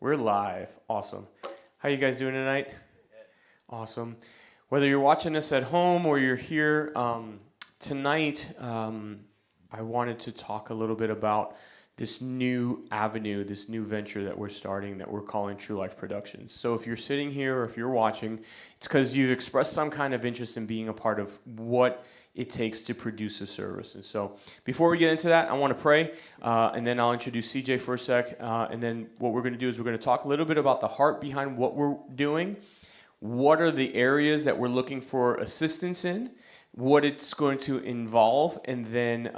We're live. Awesome. How you guys doing tonight? Awesome. Whether you're watching us at home or you're here tonight, I wanted to talk a little bit about this new avenue, this new venture that we're starting that we're calling True Life Productions. So if you're sitting here or if you're watching, it's because you've expressed some kind of interest in being a part of what it takes to produce a service. And so before we get into that, I want to pray, and then I'll introduce CJ for a sec, and then what we're going to do is we're going to talk a little bit about the heart behind what we're doing, what are the areas that we're looking for assistance in, what it's going to involve, and then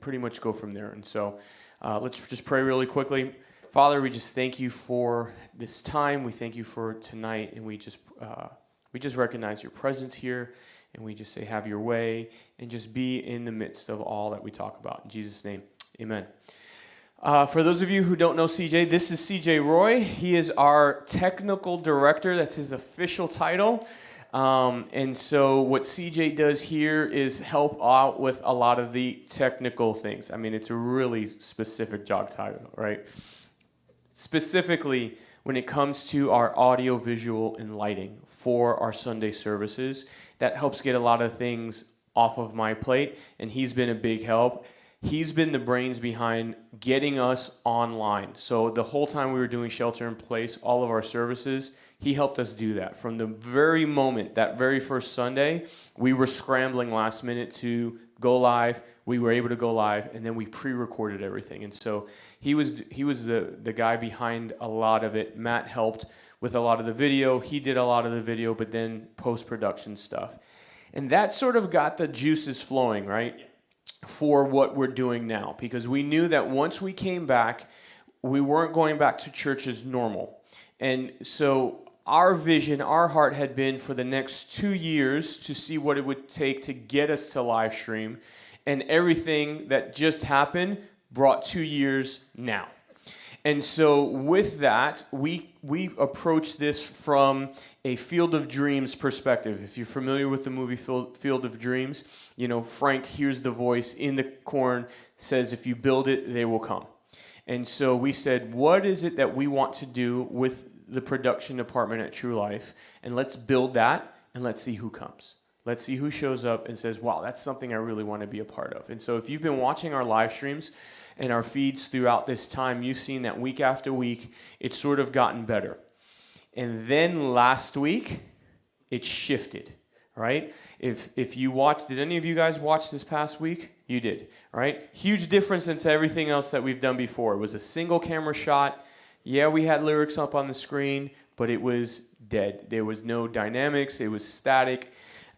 pretty much go from there. And so let's just pray really quickly. Father, we just thank you for this time. We thank you for tonight, and we just recognize your presence here, and we just say, have your way, and just be in the midst of all that we talk about. In Jesus' name, amen. For those of you who don't know CJ, this is cj.roy. He is our technical director. That's his official title. And so what CJ does here is help out with a lot of the technical things. I mean, it's a really specific job title, right? Specifically, when it comes to our audio, visual, and lighting for our Sunday services, that helps get a lot of things off of my plate, and he's been a big help. He's been the brains behind getting us online. So the whole time we were doing shelter in place, all of our services, he helped us do that. From the very moment, that very first Sunday, we were scrambling last minute to go live. We were able to go live, and then we pre-recorded everything. And so he was the guy behind a lot of it. Matt helped with a lot of the video. He did a lot of the video, but then post-production stuff. And that sort of got the juices flowing, right? Yeah. For what we're doing now, because we knew that once we came back, we weren't going back to church as normal. And so our vision, our heart had been for the next 2 years to see what it would take to get us to live stream, and everything that just happened brought 2 years now. And so with that, we approach this from a Field of Dreams perspective. If you're familiar with the movie Field of Dreams, you know, Frank hears the voice in the corn, says, if you build it, they will come. And so we said, what is it that we want to do with the production department at True Life? And let's build that, and let's see who comes. Let's see who shows up and says, wow, that's something I really want to be a part of. And so if you've been watching our live streams and our feeds throughout this time, you've seen that week after week, it's sort of gotten better. And then last week, it shifted, right? If you watched, did any of you guys watch this past week? You did, right? Huge difference into everything else that we've done before. It was a single camera shot. Yeah, we had lyrics up on the screen, but it was dead. There was no dynamics. It was static.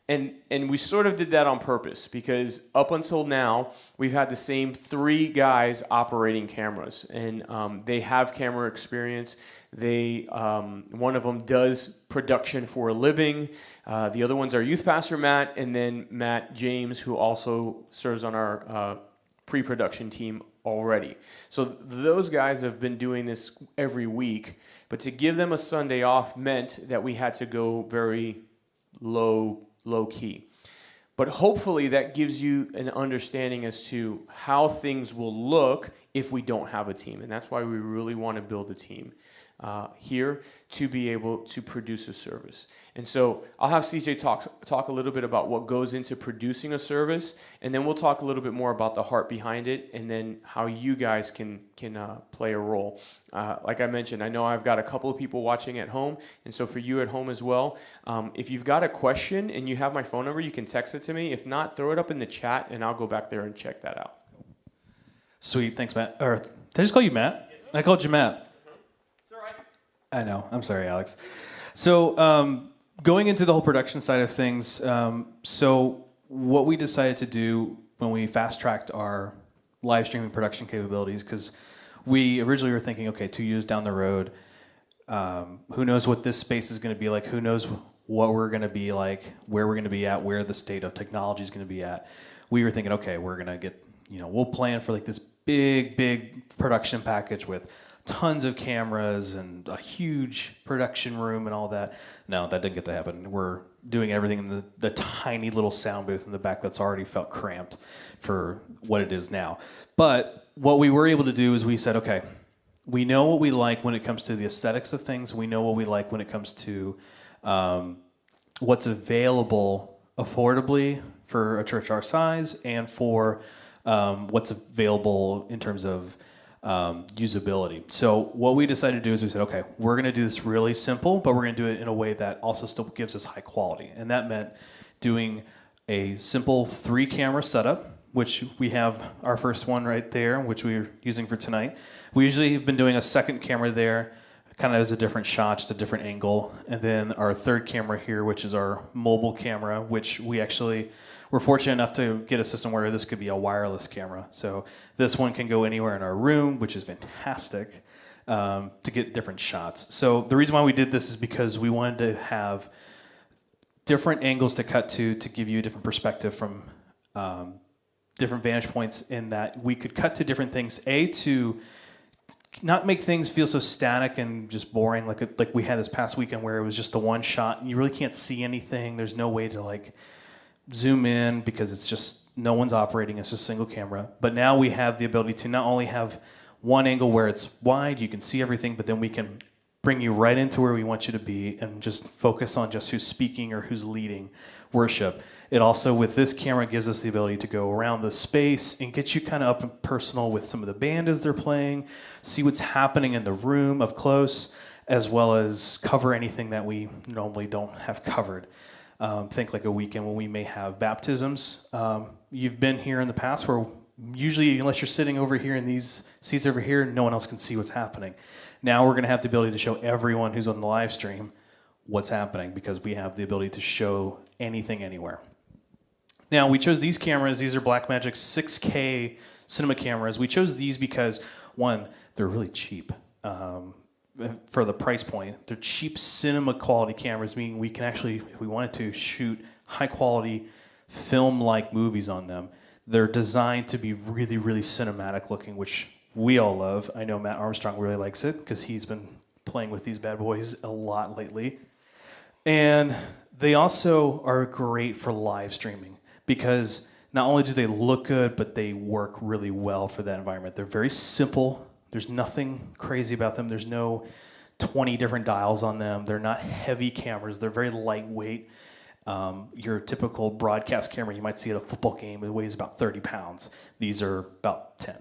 And we sort of did that on purpose, because up until now, we've had the same 3 guys operating cameras, and they have camera experience. One of them does production for a living. The other one's our youth pastor, Matt, and then Matt James, who also serves on our pre-production team already. So those guys have been doing this every week, but to give them a Sunday off meant that we had to go very low key. But hopefully that gives you an understanding as to how things will look if we don't have a team. And that's why we really want to build a team here to be able to produce a service. And so I'll have CJ talk a little bit about what goes into producing a service, and then we'll talk a little bit more about the heart behind it, and then how you guys can play a role. Like I mentioned, I know I've got a couple of people watching at home, and so for you at home as well, if you've got a question and you have my phone number, you can text it to me. If not, throw it up in the chat, and I'll go back there and check that out. Sweet, thanks, Matt. Or did I just call you Matt? Yes, I called you Matt. I know. I'm sorry, Alex. So going into the whole production side of things, so what we decided to do when we fast-tracked our live streaming production capabilities, because we originally were thinking, okay, 2 years down the road, who knows what this space is going to be like, who knows what we're going to be like, where we're going to be at, where the state of technology is going to be at. We were thinking, okay, we're going to get, we'll plan for like this big production package with tons of cameras and a huge production room and all that. No, that didn't get to happen. We're doing everything in the tiny little sound booth in the back that's already felt cramped for what it is now. But what we were able to do is we said, okay, we know what we like when it comes to the aesthetics of things. We know what we like when it comes to what's available affordably for a church our size, and for what's available in terms of usability. So what we decided to do is we said, okay, we're going to do this really simple, but we're going to do it in a way that also still gives us high quality. And that meant doing a simple 3-camera setup, which we have our first one right there, which we're using for tonight. We usually have been doing a second camera there, kind of as a different shot, just a different angle. And then our third camera here, which is our mobile camera, which we're fortunate enough to get a system where this could be a wireless camera. So this one can go anywhere in our room, which is fantastic, to get different shots. So the reason why we did this is because we wanted to have different angles to cut to give you a different perspective from different vantage points, in that we could cut to different things, to not make things feel so static and just boring like we had this past weekend, where it was just the one shot and you really can't see anything. There's no way to zoom in because it's just no one's operating. It's just a single camera. But now we have the ability to not only have one angle where it's wide, you can see everything, but then we can bring you right into where we want you to be and just focus on just who's speaking or who's leading worship. It also, with this camera, gives us the ability to go around the space and get you kind of up and personal with some of the band as they're playing, see what's happening in the room up close, as well as cover anything that we normally don't have covered. Think like a weekend when we may have baptisms. You've been here in the past where usually, unless you're sitting over here in these seats over here, no one else can see what's happening. Now we're going to have the ability to show everyone who's on the live stream what's happening, because we have the ability to show anything anywhere. Now, we chose these cameras. These are Blackmagic 6K cinema cameras. We chose these because, one, they're really cheap. For the price point, they're cheap cinema quality cameras, meaning we can actually, if we wanted to, shoot high quality film-like movies on them. They're designed to be really, really cinematic looking, which we all love. I know Matt Armstrong really likes it because he's been playing with these bad boys a lot lately. And they also are great for live streaming because not only do they look good, but they work really well for that environment. They're very simple. There's nothing crazy about them. There's no 20 different dials on them. They're not heavy cameras. They're very lightweight. Your typical broadcast camera you might see at a football game, it weighs about 30 pounds. These are about 10.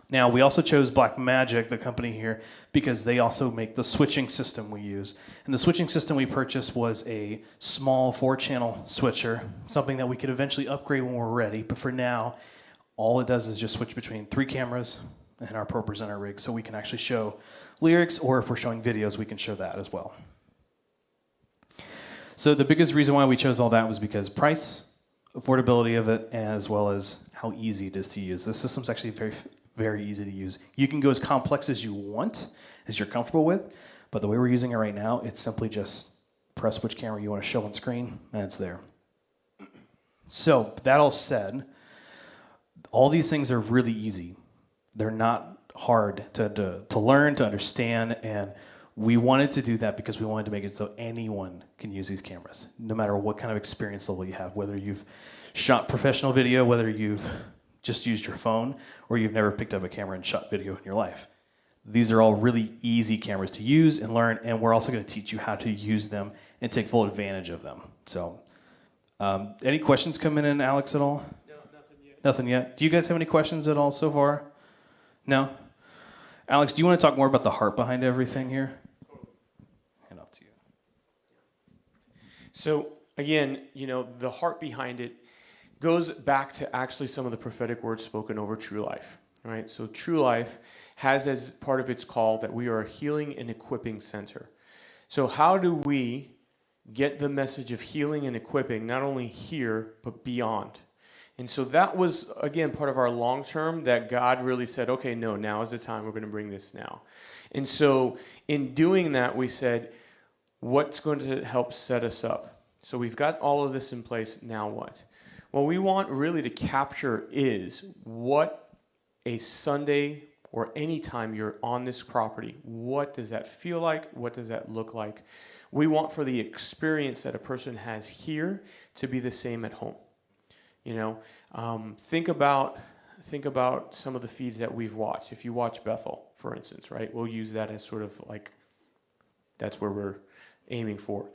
Now, we also chose Blackmagic, the company here, because they also make the switching system we use. And the switching system we purchased was a small 4-channel switcher, something that we could eventually upgrade when we're ready. But for now, all it does is just switch between 3 cameras and our Pro Presenter rig, so we can actually show lyrics, or if we're showing videos, we can show that as well. So the biggest reason why we chose all that was because price, affordability of it, as well as how easy it is to use. The system's actually very, very easy to use. You can go as complex as you want, as you're comfortable with, but the way we're using it right now, it's simply just press which camera you want to show on screen, and it's there. So that all said, all these things are really easy. They're not hard to learn, to understand, and we wanted to do that because we wanted to make it so anyone can use these cameras, no matter what kind of experience level you have, whether you've shot professional video, whether you've just used your phone, or you've never picked up a camera and shot video in your life. These are all really easy cameras to use and learn, and we're also going to teach you how to use them and take full advantage of them. So, any questions coming in, Alex, at all? No, nothing yet. Nothing yet. Do you guys have any questions at all so far? No? Alex, do you want to talk more about the heart behind everything here? Hand off to you. So again, the heart behind it goes back to actually some of the prophetic words spoken over True Life. Right? So True Life has as part of its call that we are a healing and equipping center. So how do we get the message of healing and equipping not only here, but beyond? And so that was, again, part of our long term that God really said, okay, no, now is the time. We're going to bring this now. And so in doing that, we said, what's going to help set us up? So we've got all of this in place. Now what? What we want really to capture is what a Sunday or any time you're on this property, what does that feel like? What does that look like? We want for the experience that a person has here to be the same at home. Think about think about some of the feeds that we've watched. If you watch Bethel, for instance, right? We'll use that as sort of like, that's where we're aiming for.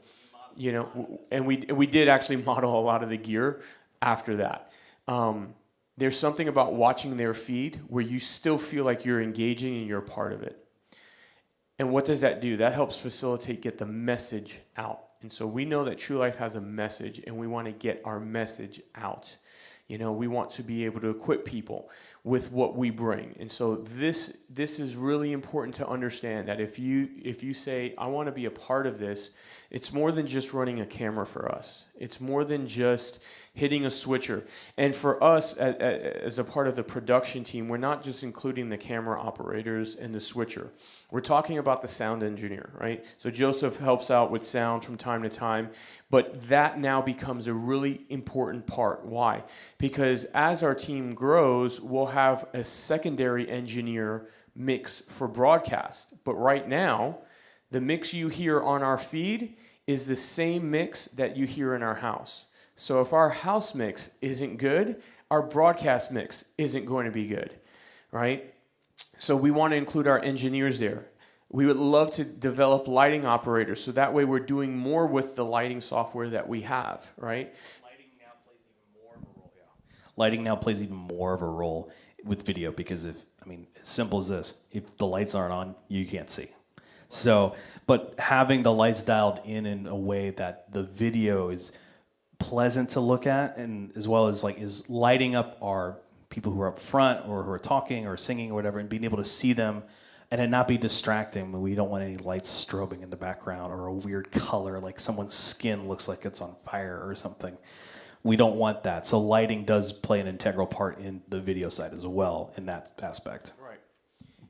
And we did actually model a lot of the gear after that. There's something about watching their feed where you still feel like you're engaging and you're a part of it. And what does that do? That helps facilitate get the message out. And so we know that True Life has a message, and we want to get our message out. We want to be able to equip people with what we bring. And so this is really important to understand, that if you say, I want to be a part of this, it's more than just running a camera for us. It's more than just hitting a switcher. And for us, as a part of the production team, we're not just including the camera operators and the switcher. We're talking about the sound engineer, right? So Joseph helps out with sound from time to time, but that now becomes a really important part. Why? Because as our team grows, we'll have a secondary engineer mix for broadcast. But right now, the mix you hear on our feed is the same mix that you hear in our house. So if our house mix isn't good, our broadcast mix isn't going to be good, right? So we want to include our engineers there. We would love to develop lighting operators, so that way we're doing more with the lighting software that we have, right? Lighting now plays even more of a role with video, because as simple as this, if the lights aren't on, you can't see. So, but having the lights dialed in a way that the video is pleasant to look at, and as well as is lighting up our people who are up front or who are talking or singing or whatever, and being able to see them and it not be distracting. We don't want any lights strobing in the background or a weird color, like someone's skin looks like it's on fire or something. We don't want that. So lighting does play an integral part in the video side as well in that aspect. Right.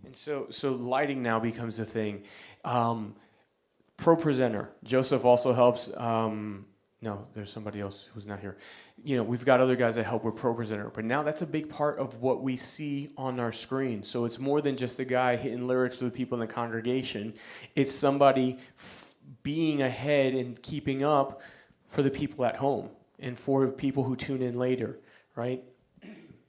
And so lighting now becomes a thing. Pro presenter. Joseph also helps. No, there's somebody else who's not here. We've got other guys that help with Pro Presenter, but now that's a big part of what we see on our screen. So it's more than just a guy hitting lyrics to the people in the congregation. It's somebody being ahead and keeping up for the people at home and for people who tune in later, right?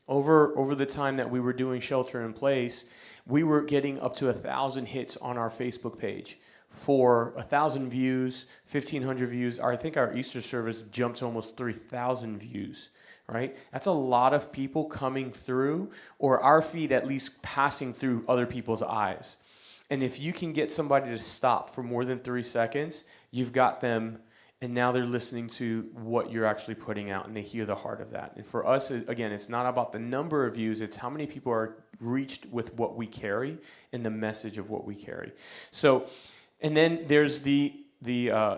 Over the time that we were doing Shelter in Place, we were getting up to 1,000 hits on our Facebook page. For 1,000 views, 1,500 views. I think our Easter service jumped to almost 3,000 views, right? That's a lot of people coming through, or our feed at least passing through other people's eyes. And if you can get somebody to stop for more than 3 seconds, you've got them, and now they're listening to what you're actually putting out, and they hear the heart of that. And for us, again, it's not about the number of views, it's how many people are reached with what we carry and the message of what we carry. So, and then there's the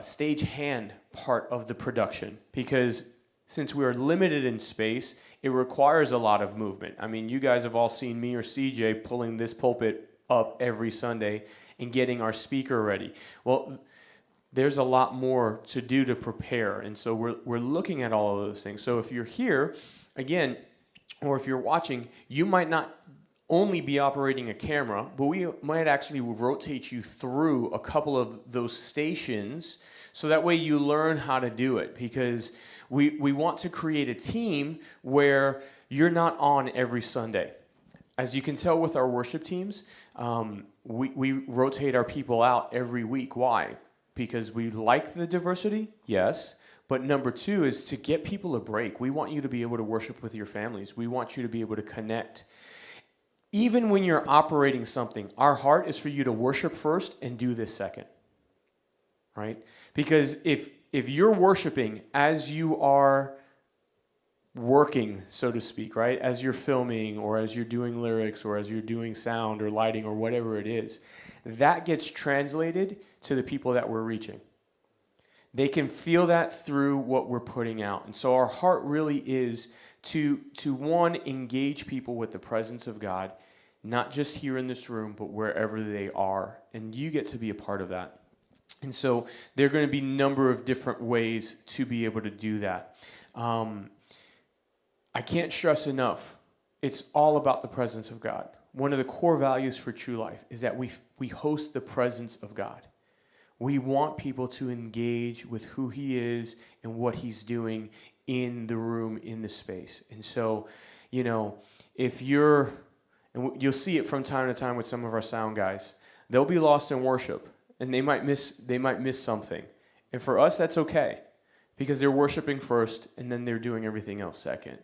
stage hand part of the production, because since we are limited in space, it requires a lot of movement. You guys have all seen me or CJ pulling this pulpit up every Sunday and getting our speaker ready. Well, there's a lot more to do to prepare, and so we're looking at all of those things. So if you're here, again, or if you're watching, you might not only be operating a camera, but we might actually rotate you through a couple of those stations so that way you learn how to do it, because we want to create a team where you're not on every Sunday. As you can tell with our worship teams, we rotate our people out every week. Why? Because we like the diversity, yes, but number two is to get people a break. We want you to be able to worship with your families. We want you to be able to connect. Even when you're operating something, our heart is for you to worship first and do this second, right? Because if you're worshiping as you are working, so to speak, right? As you're filming or as you're doing lyrics or as you're doing sound or lighting or whatever it is, that gets translated to the people that we're reaching. They can feel that through what we're putting out. And so our heart really is to one, engage people with the presence of God, not just here in this room, but wherever they are. And you get to be a part of that. And so there are going to be a number of different ways to be able to do that. I can't stress enough, it's all about the presence of God. One of the core values for True Life is that we host the presence of God. We want people to engage with who he is and what he's doing in the room, in the space. And so, if you're, and you'll see it from time to time with some of our sound guys, they'll be lost in worship and they might miss something. And for us, that's okay, because they're worshiping first and then they're doing everything else second.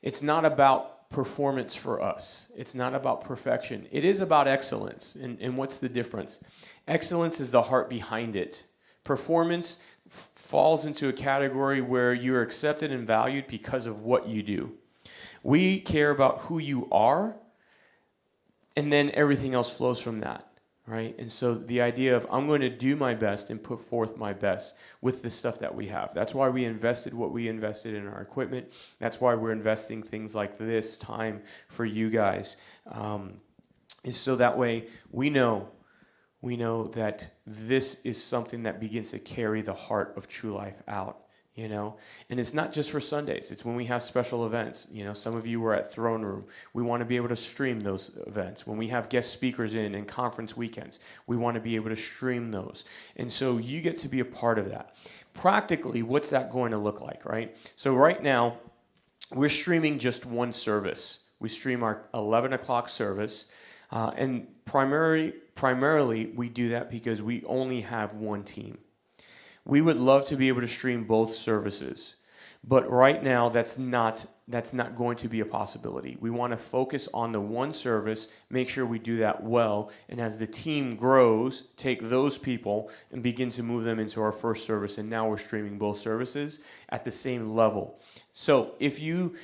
It's not about performance for us. It's not about perfection. It is about excellence. And what's the difference? Excellence is the heart behind it. Performance falls into a category where you're accepted and valued because of what you do. We care about who you are, and then everything else flows from that. Right? And so the idea of I'm going to do my best and put forth my best with the stuff that we have. That's why we invested what we invested in our equipment. That's why we're investing things like this time for you guys. Is so that way we know that this is something that begins to carry the heart of True Life out. And it's not just for Sundays. It's when we have special events. Some of you were at Throne Room. We want to be able to stream those events. When we have guest speakers in and conference weekends, we want to be able to stream those. And so you get to be a part of that. Practically, what's that going to look like, right? So right now, we're streaming just one service. We stream our 11 o'clock service. And primarily, we do that because we only have one team. We would love to be able to stream both services, but right now that's not going to be a possibility. We want to focus on the one service, make sure we do that well, and as the team grows, take those people and begin to move them into our first service, and now we're streaming both services at the same level. So if you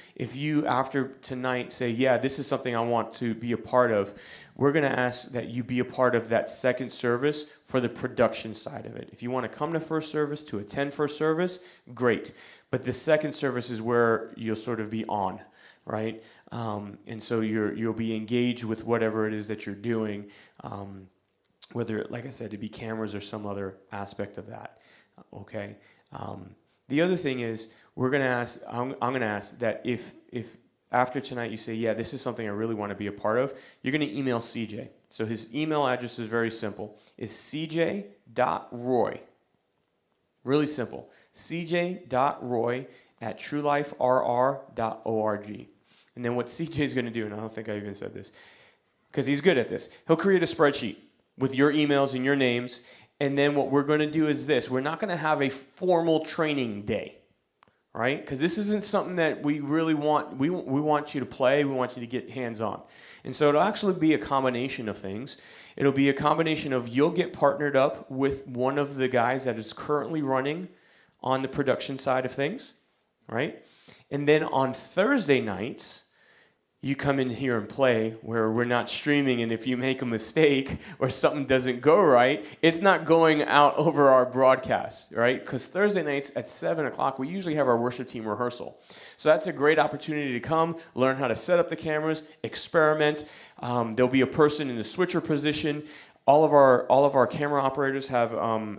after tonight say, yeah, this is something I want to be a part of, we're going to ask that you be a part of that second service for the production side of it. If you want to come to first service to attend first service, great. But the second service is where you'll sort of be on, right? And so you'll be engaged with whatever it is that you're doing, whether, like I said, it be cameras or some other aspect of that, okay? The other thing is, I'm going to ask that if after tonight you say, yeah, this is something I really want to be a part of, you're going to email CJ. So his email address is very simple. It's cj.roy. Really simple. cj.roy@trueliferr.org. And then what CJ is going to do, and I don't think I even said this, because he's good at this, he'll create a spreadsheet with your emails and your names, and then what we're going to do is this. We're not going to have a formal training day, right? Because this isn't something that we really want. We want you to play. We want you to get hands-on. And so it'll actually be a combination of things. It'll be a combination of you'll get partnered up with one of the guys that is currently running on the production side of things, right? And then on Thursday nights, you come in here and play where we're not streaming, and if you make a mistake or something doesn't go right, it's not going out over our broadcast, right? Because Thursday nights at 7 o'clock, we usually have our worship team rehearsal. So that's a great opportunity to come, learn how to set up the cameras, experiment. There'll be a person in the switcher position. All of our camera operators have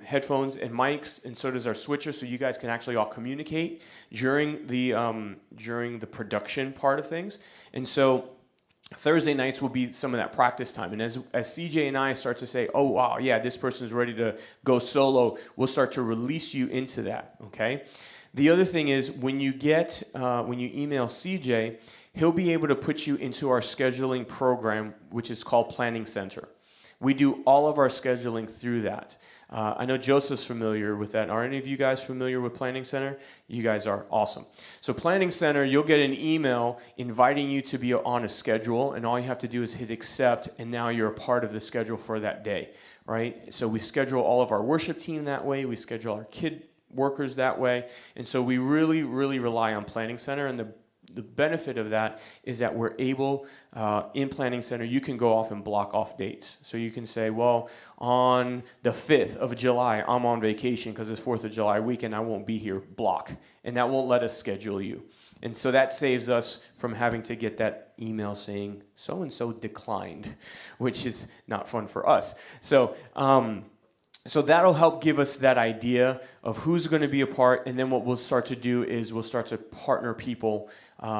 headphones and mics, and so does our switcher, so you guys can actually all communicate during the production part of things. And so Thursday nights will be some of that practice time. And as CJ and I start to say, oh wow, yeah, this person's ready to go solo, we'll start to release you into that. Okay. The other thing is when you email CJ, he'll be able to put you into our scheduling program, which is called Planning Center. We do all of our scheduling through that. I know Joseph's familiar with that. Are any of you guys familiar with Planning Center? You guys are awesome. So Planning Center, you'll get an email inviting you to be on a schedule, and all you have to do is hit accept, and now you're a part of the schedule for that day, right? So we schedule all of our worship team that way. We schedule our kid workers that way. And so we really, really rely on Planning Center, and the benefit of that is that we're able, in Planning Center, you can go off and block off dates. So you can say, well, on the 5th of July, I'm on vacation because it's 4th of July weekend, I won't be here, block. And that won't let us schedule you. And so that saves us from having to get that email saying, so-and-so declined, which is not fun for us. So So that'll help give us that idea of who's going to be a part, and then what we'll start to do is we'll start to partner people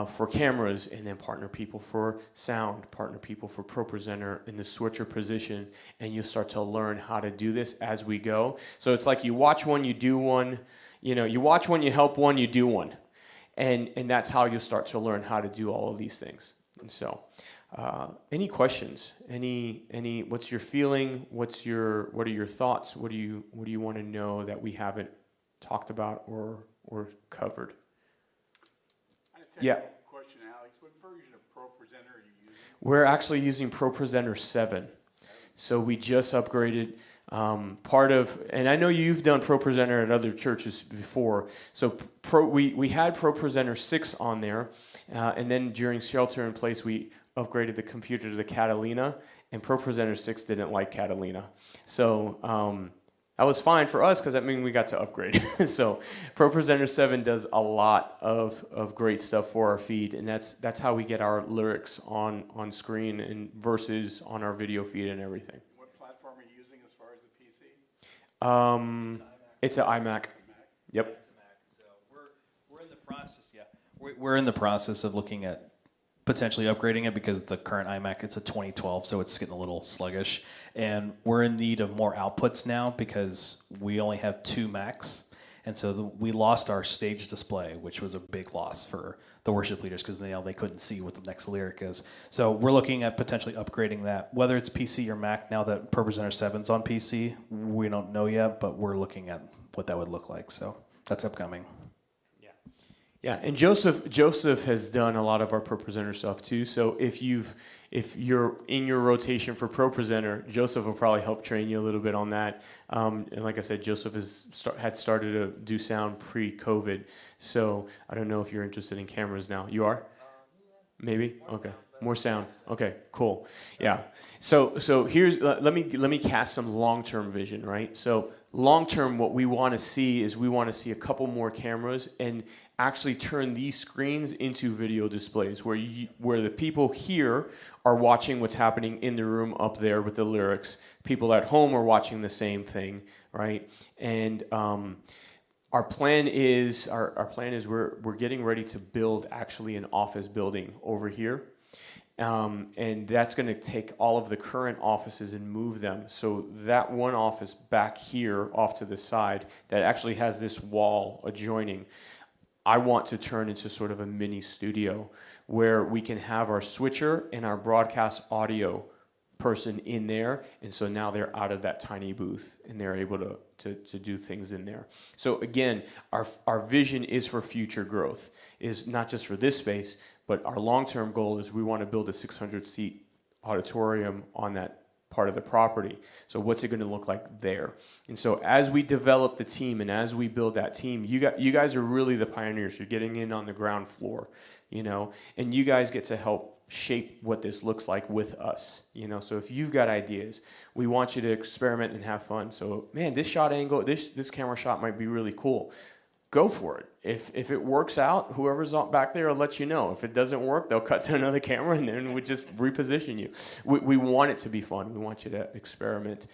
for cameras, and then partner people for sound, partner people for ProPresenter in the switcher position, and you'll start to learn how to do this as we go. So it's like you watch one, you do one, you watch one, you help one, you do one. And that's how you'll start to learn how to do all of these things. And so, any questions? Any? What's your feeling? What are your thoughts? What do you want to know that we haven't talked about or covered? Yeah. Question, Alex. What version of ProPresenter are you using? We're actually using ProPresenter 7. So we just upgraded. And I know you've done ProPresenter at other churches before. So we had ProPresenter 6 on there, and then during shelter in place, we upgraded the computer to the Catalina, and ProPresenter 6 didn't like Catalina. So that was fine for us because that means we got to upgrade. So ProPresenter 7 does a lot of great stuff for our feed, and that's how we get our lyrics on screen and versus on our video feed and everything. What platform are you using as far as the PC? It's an iMac. Yep. So we're in the process. Yeah, we're in the process of looking at potentially upgrading it because the current iMac, it's a 2012, so it's getting a little sluggish, and we're in need of more outputs now because we only have 2 Macs, and so we lost our stage display, which was a big loss for the worship leaders because they couldn't see what the next lyric is. So we're looking at potentially upgrading that, whether it's PC or Mac. Now that ProPresenter 7's on PC, we don't know yet, but we're looking at what that would look like. So that's upcoming. Yeah, and Joseph has done a lot of our ProPresenter stuff too. So if you're in your rotation for ProPresenter, Joseph will probably help train you a little bit on that. And like I said, Joseph had started to do sound pre-COVID. So I don't know if you're interested in cameras now. You are? Maybe? Okay. More sound. Okay, cool. Yeah. So here's let me cast some long-term vision, right? So long-term, what we want to see is we want to see a couple more cameras and actually turn these screens into video displays where the people here are watching what's happening in the room up there with the lyrics. People at home are watching the same thing, right? And our plan is we're getting ready to build actually an office building over here. And that's going to take all of the current offices and move them. So that one office back here off to the side that actually has this wall adjoining, I want to turn into sort of a mini studio where we can have our switcher and our broadcast audio person in there. And so now they're out of that tiny booth and they're able to do things in there. So again, our vision is for future growth, is not just for this space, but our long-term goal is we want to build a 600-seat auditorium on that part of the property. So what's it going to look like there? And so as we develop the team and as we build that team, you guys are really the pioneers. You're getting in on the ground floor, and you guys get to help shape what this looks like with us, So if you've got ideas, we want you to experiment and have fun. So man, this shot angle, this camera shot might be really cool. Go for it. If it works out, whoever's back there will let you know. If it doesn't work, they'll cut to another camera and then we just reposition you. We want it to be fun. We want you to experiment,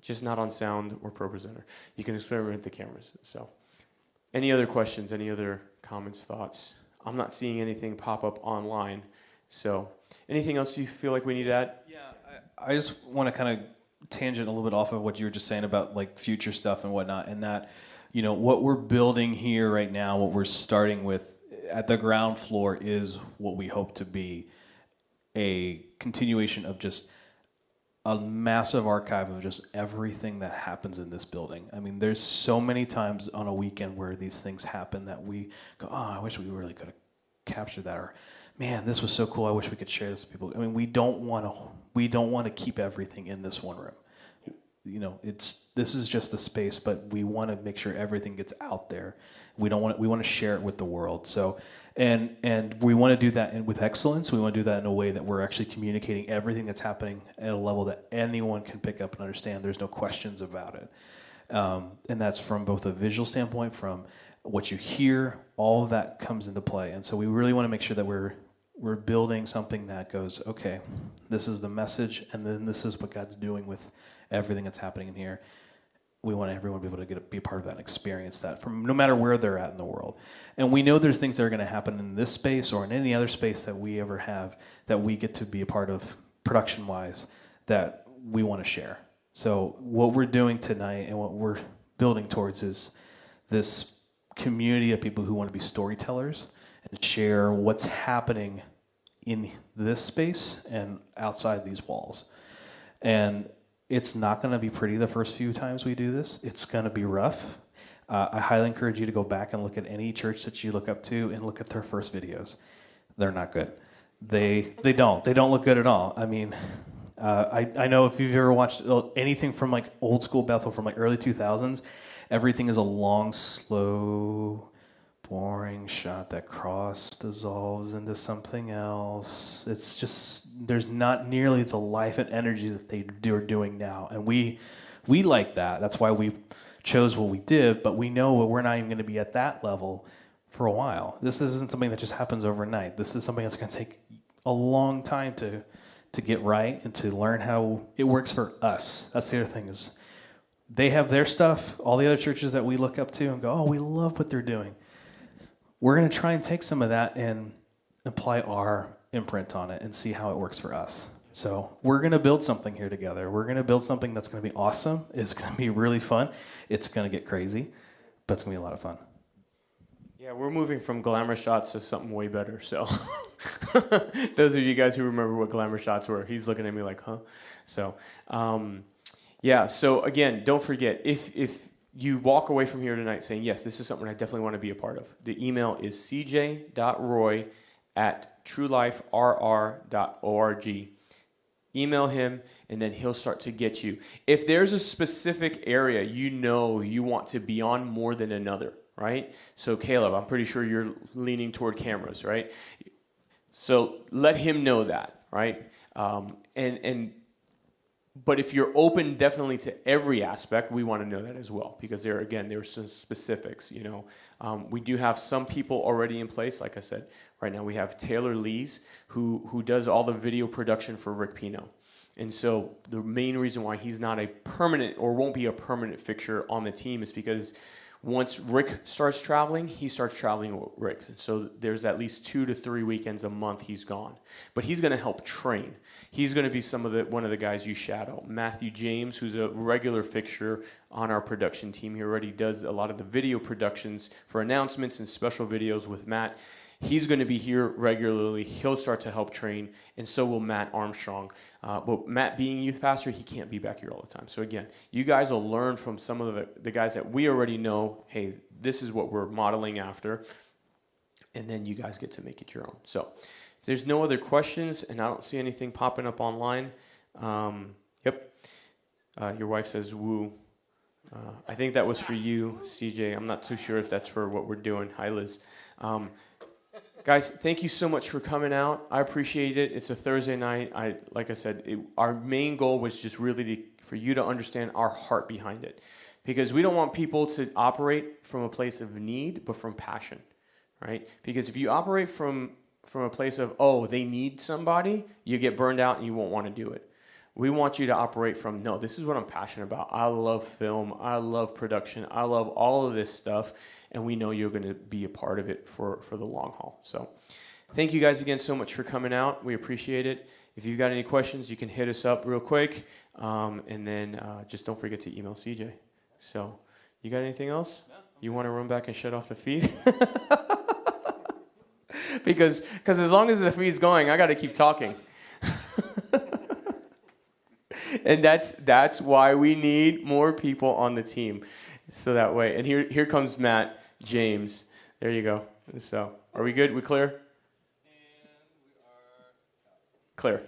just not on sound or ProPresenter. You can experiment with the cameras. So, any other questions? Any other comments, thoughts? I'm not seeing anything pop up online. So, anything else you feel like we need to add? Yeah, I just want to kind of tangent a little bit off of what you were just saying about like future stuff and whatnot, and that. What we're building here right now, what we're starting with at the ground floor is what we hope to be a continuation of just a massive archive of just everything that happens in this building. I mean, there's so many times on a weekend where these things happen that we go, oh, I wish we really could have captured that, or man, this was so cool, I wish we could share this with people. I mean, we don't want to keep everything in this one room. This is just a space, but we want to make sure everything gets out there. We want to share it with the world. So, and we want to do that with excellence. We want to do that in a way that we're actually communicating everything that's happening at a level that anyone can pick up and understand. There's no questions about it. And that's from both a visual standpoint, from what you hear, all of that comes into play. And so we really want to make sure that we're building something that goes, okay, this is the message, and then this is what God's doing with everything that's happening in here. We want everyone to be able to be a part of that and experience that from no matter where they're at in the world. And we know there's things that are going to happen in this space or in any other space that we ever have that we get to be a part of production-wise that we want to share. So what we're doing tonight and what we're building towards is this community of people who want to be storytellers and share what's happening in this space and outside these walls. And it's not going to be pretty the first few times we do this. It's going to be rough. I highly encourage you to go back and look at any church that you look up to and look at their first videos. They're not good. They don't look good at all. I mean, I know if you've ever watched anything from like old school Bethel from like early 2000s, everything is a long, slow, boring shot that cross dissolves into something else. It's just, there's not nearly the life and energy that they are doing now. And we like that. That's why we chose what we did, but we know we're not even going to be at that level for a while. This isn't something that just happens overnight. This is something that's going to take a long time to get right and to learn how it works for us. That's the other thing is they have their stuff, all the other churches that we look up to and go, oh, we love what they're doing. We're going to try and take some of that and apply our imprint on it and see how it works for us. So we're going to build something here together. We're going to build something that's going to be awesome. It's going to be really fun. It's going to get crazy, but it's going to be a lot of fun. Yeah, we're moving from glamour shots to something way better. So those of you guys who remember what glamour shots were, he's looking at me like, huh? So, yeah. So again, don't forget, if you walk away from here tonight saying, yes, this is something I definitely want to be a part of, the email is cj.roy@trueliferr.org. Email him, and then he'll start to get you. If there's a specific area you want to be on more than another, right? So Caleb, I'm pretty sure you're leaning toward cameras, right? So let him know that, right? But if you're open definitely to every aspect, we want to know that as well, because there are some specifics, We do have some people already in place. Like I said, right now we have Taylor Lees, who does all the video production for Rick Pino. And so the main reason why he's not a permanent or won't be a permanent fixture on the team is because once Rick starts traveling, he starts traveling with Rick. So there's at least 2 to 3 weekends a month he's gone. But he's going to help train. He's going to be one of the guys you shadow. Matthew James, who's a regular fixture on our production team. He already does a lot of the video productions for announcements and special videos with Matt. He's going to be here regularly. He'll start to help train, and so will Matt Armstrong. But Matt being youth pastor, he can't be back here all the time. So again, you guys will learn from some of the guys that we already know, hey, this is what we're modeling after, and then you guys get to make it your own. So if there's no other questions, and I don't see anything popping up online, yep, your wife says woo. I think that was for you, CJ. I'm not too sure if that's for what we're doing. Hi, Liz. Guys, thank you so much for coming out. I appreciate it. It's a Thursday night. Like I said, our main goal was just really for you to understand our heart behind it. Because we don't want people to operate from a place of need, but from passion, right? Because if you operate from a place of, oh, they need somebody, you get burned out and you won't want to do it. We want you to operate from, no, this is what I'm passionate about. I love film. I love production. I love all of this stuff. And we know you're going to be a part of it for the long haul. So thank you guys again so much for coming out. We appreciate it. If you've got any questions, you can hit us up real quick. And then just don't forget to email CJ. So you got anything else? No. You want to run back and shut off the feed? Because as long as the feed's going, I got to keep talking. And that's why we need more people on the team. So that way, and here comes Matt James. There you go. So, are we good? We clear? And we are clear.